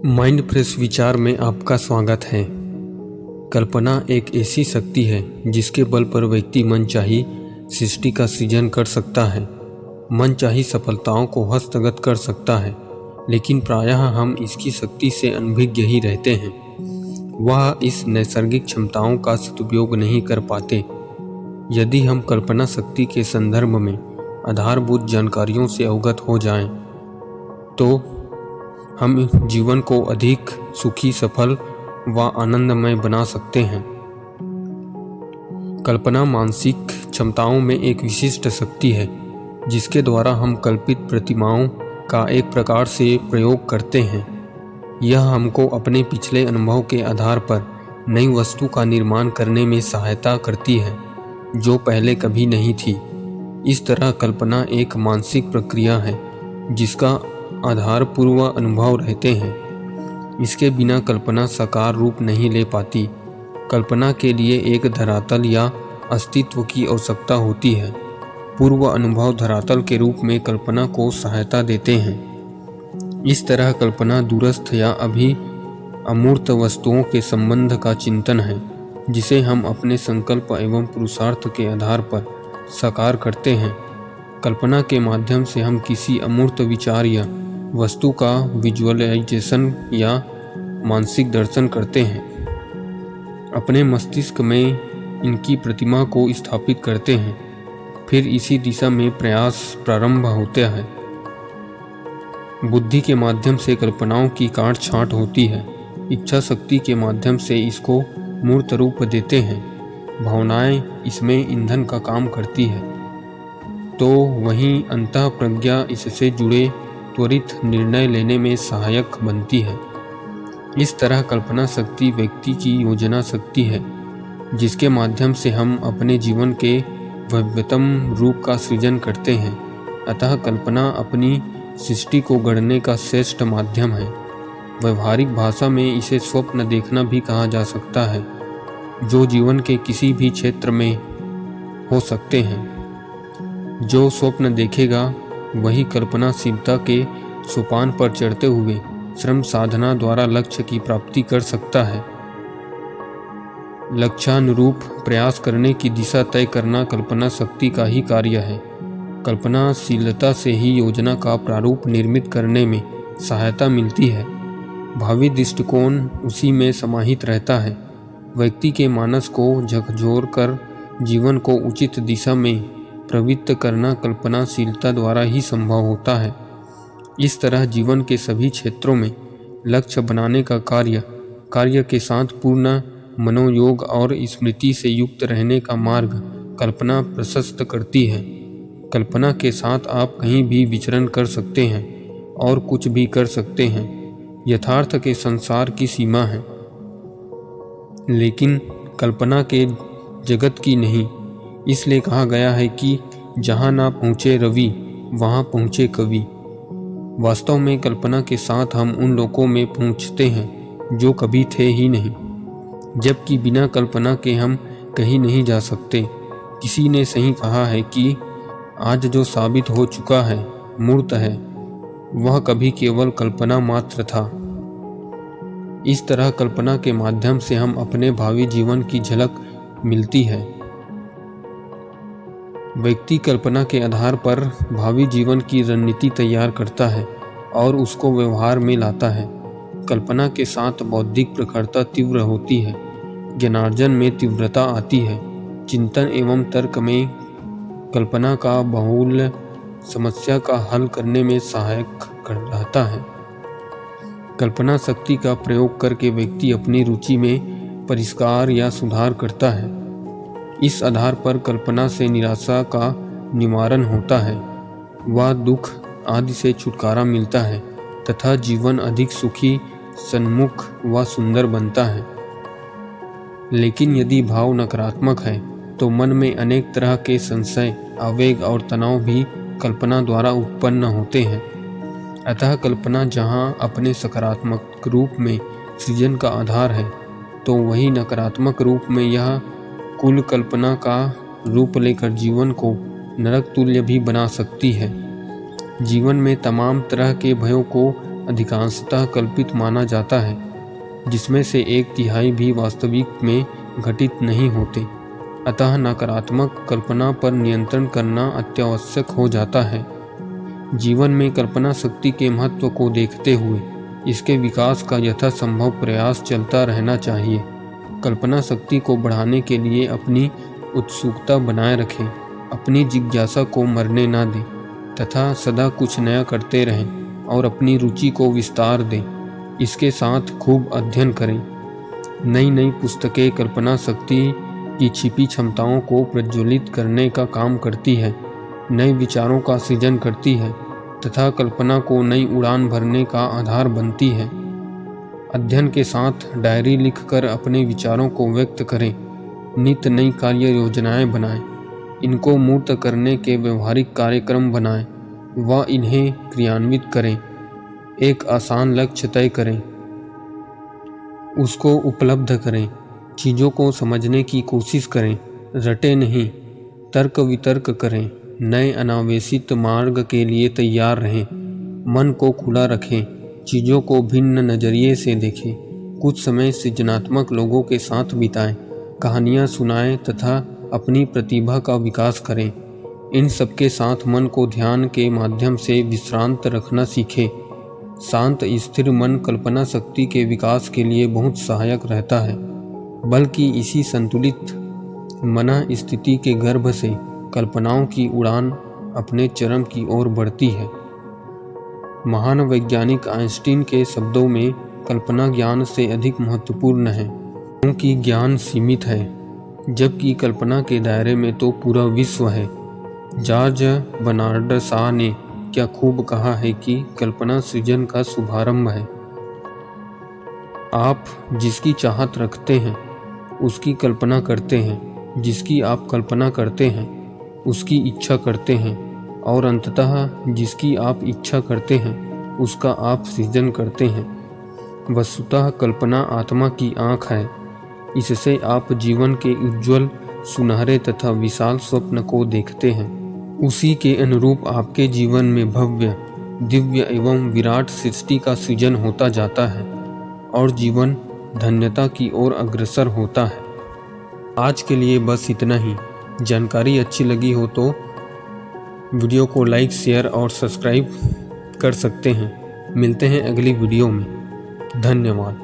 Mind fresh विचार में आपका स्वागत है। कल्पना एक ऐसी शक्ति है जिसके बल पर व्यक्ति मनचाही सृष्टि का सृजन कर सकता है, मनचाही सफलताओं को हस्तगत कर सकता है। लेकिन प्रायः हम इसकी शक्ति से अनभिज्ञ ही रहते हैं। वह इस नैसर्गिक क्षमताओं का सदुपयोग नहीं कर पाते। यदि हम कल्पना शक्ति के संदर्भ में आधारभूत जानकारियों से अवगत हो जाएं, तो हम जीवन को अधिक सुखी, सफल व आनंदमय बना सकते हैं। कल्पना मानसिक क्षमताओं में एक विशिष्ट शक्ति है जिसके द्वारा हम कल्पित प्रतिमाओं का एक प्रकार से प्रयोग करते हैं। यह हमको अपने पिछले अनुभव के आधार पर नई वस्तु का निर्माण करने में सहायता करती है जो पहले कभी नहीं थी। इस तरह कल्पना एक मानसिक प्रक्रिया है जिसका आधार पूर्व अनुभव रहते हैं। इसके बिना कल्पना साकार रूप नहीं ले पाती। कल्पना के लिए एक धरातल या अस्तित्व की आवश्यकता होती है। पूर्व अनुभव धरातल के रूप में कल्पना को सहायता देते हैं। इस तरह कल्पना दूरस्थ या अभी अमूर्त वस्तुओं के संबंध का चिंतन है जिसे हम अपने संकल्प एवं पुरुषार्थ के आधार पर साकार करते हैं। कल्पना के माध्यम से हम किसी अमूर्त विचार या वस्तु का विजुअलाइजेशन या मानसिक दर्शन करते हैं, अपने मस्तिष्क में इनकी प्रतिमा को स्थापित करते हैं। फिर इसी दिशा में प्रयास प्रारंभ होता है। बुद्धि के माध्यम से कल्पनाओं की काट छांट होती है। इच्छा शक्ति के माध्यम से इसको मूर्त रूप देते हैं। भावनाएं इसमें ईंधन का काम करती है, तो वहीं अंतः प्रज्ञा इससे जुड़े त्वरित निर्णय लेने में सहायक बनती है। इस तरह कल्पना शक्ति व्यक्ति की योजना शक्ति है जिसके माध्यम से हम अपने जीवन के भव्यतम रूप का सृजन करते हैं। अतः कल्पना अपनी सृष्टि को गढ़ने का श्रेष्ठ माध्यम है। व्यवहारिक भाषा में इसे स्वप्न देखना भी कहा जा सकता है, जो जीवन के किसी भी क्षेत्र में हो सकते हैं। जो स्वप्न देखेगा वही कल्पनाशीलता के सोपान पर चढ़ते हुए श्रम साधना द्वारा लक्ष्य की प्राप्ति कर सकता है। लक्ष्यानुरूप प्रयास करने की दिशा तय करना कल्पना शक्ति का ही कार्य है। कल्पनाशीलता से ही योजना का प्रारूप निर्मित करने में सहायता मिलती है। भावी दृष्टिकोण उसी में समाहित रहता है। व्यक्ति के मानस को झकझोर कर जीवन को उचित दिशा में प्रवृत्त करना कल्पनाशीलता द्वारा ही संभव होता है। इस तरह जीवन के सभी क्षेत्रों में लक्ष्य बनाने का कार्य के साथ पूर्ण मनोयोग और स्मृति से युक्त रहने का मार्ग कल्पना प्रशस्त करती है। कल्पना के साथ आप कहीं भी विचरण कर सकते हैं और कुछ भी कर सकते हैं। यथार्थ के संसार की सीमा है, लेकिन कल्पना के जगत की नहीं। इसलिए कहा गया है कि जहाँ ना पहुँचे रवि वहाँ पहुँचे कवि। वास्तव में कल्पना के साथ हम उन लोकों में पहुँचते हैं जो कभी थे ही नहीं, जबकि बिना कल्पना के हम कहीं नहीं जा सकते। किसी ने सही कहा है कि आज जो साबित हो चुका है मूर्त है, वह कभी केवल कल्पना मात्र था। इस तरह कल्पना के माध्यम से हम अपने भावी जीवन की झलक मिलती है। व्यक्ति कल्पना के आधार पर भावी जीवन की रणनीति तैयार करता है और उसको व्यवहार में लाता है। कल्पना के साथ बौद्धिक प्रखरता तीव्र होती है, ज्ञानार्जन में तीव्रता आती है। चिंतन एवं तर्क में कल्पना का बहुल समस्या का हल करने में सहायक रहता है। कल्पना शक्ति का प्रयोग करके व्यक्ति अपनी रुचि में परिष्कार या सुधार करता है। इस आधार पर कल्पना से निराशा का निवारण होता है, वह दुख आदि से छुटकारा मिलता है तथा जीवन अधिक सुखी, सन्मुख व सुंदर बनता है। लेकिन यदि भाव नकारात्मक है तो मन में अनेक तरह के संशय, आवेग और तनाव भी कल्पना द्वारा उत्पन्न होते हैं। अतः कल्पना जहाँ अपने सकारात्मक रूप में सृजन का आधार है, तो वही नकारात्मक रूप में यह कुल कल्पना का रूप लेकर जीवन को नरक तुल्य भी बना सकती है। जीवन में तमाम तरह के भयों को अधिकांशतः कल्पित माना जाता है, जिसमें से 1/3 भी वास्तविक में घटित नहीं होते। अतः नकारात्मक कल्पना पर नियंत्रण करना अत्यावश्यक हो जाता है। जीवन में कल्पना शक्ति के महत्व को देखते हुए इसके विकास का यथासंभव प्रयास चलता रहना चाहिए। कल्पना शक्ति को बढ़ाने के लिए अपनी उत्सुकता बनाए रखें, अपनी जिज्ञासा को मरने ना दें तथा सदा कुछ नया करते रहें और अपनी रुचि को विस्तार दें। इसके साथ खूब अध्ययन करें। नई नई पुस्तकें कल्पना शक्ति की छिपी क्षमताओं को प्रज्वलित करने का काम करती है, नए विचारों का सृजन करती है तथा कल्पना को नई उड़ान भरने का आधार बनती है। अध्ययन के साथ डायरी लिखकर अपने विचारों को व्यक्त करें, नित्य नई कार्य योजनाएं बनाएं, इनको मूर्त करने के व्यवहारिक कार्यक्रम बनाएं व इन्हें क्रियान्वित करें। एक आसान लक्ष्य तय करें, उसको उपलब्ध करें, चीज़ों को समझने की कोशिश करें, रटे नहीं, तर्क वितर्क करें, नए अनावेशित मार्ग के लिए तैयार रहें, मन को खुला रखें, चीज़ों को भिन्न नज़रिए से देखें, कुछ समय सृजनात्मक लोगों के साथ बिताएं, कहानियाँ सुनाएं तथा अपनी प्रतिभा का विकास करें। इन सबके साथ मन को ध्यान के माध्यम से विश्रांत रखना सीखें। शांत स्थिर मन कल्पना शक्ति के विकास के लिए बहुत सहायक रहता है, बल्कि इसी संतुलित मन स्थिति के गर्भ से कल्पनाओं की उड़ान अपने चरम की ओर बढ़ती है। महान वैज्ञानिक आइंस्टीन के शब्दों में कल्पना ज्ञान से अधिक महत्वपूर्ण है, क्योंकि ज्ञान सीमित है, जबकि कल्पना के दायरे में तो पूरा विश्व है। जॉर्ज बर्नार्ड शॉ ने क्या खूब कहा है कि कल्पना सृजन का शुभारंभ है। आप जिसकी चाहत रखते हैं उसकी कल्पना करते हैं, जिसकी आप कल्पना करते हैं उसकी इच्छा करते हैं और अंततः जिसकी आप इच्छा करते हैं उसका आप सृजन करते हैं। वस्तुतः कल्पना आत्मा की आँख है, इससे आप जीवन के उज्ज्वल, सुनहरे तथा विशाल स्वप्न को देखते हैं। उसी के अनुरूप आपके जीवन में भव्य, दिव्य एवं विराट सृष्टि का सृजन होता जाता है और जीवन धन्यता की ओर अग्रसर होता है। आज के लिए बस इतना ही। जानकारी अच्छी लगी हो तो वीडियो को लाइक, शेयर और सब्सक्राइब कर सकते हैं। मिलते हैं अगली वीडियो में। धन्यवाद।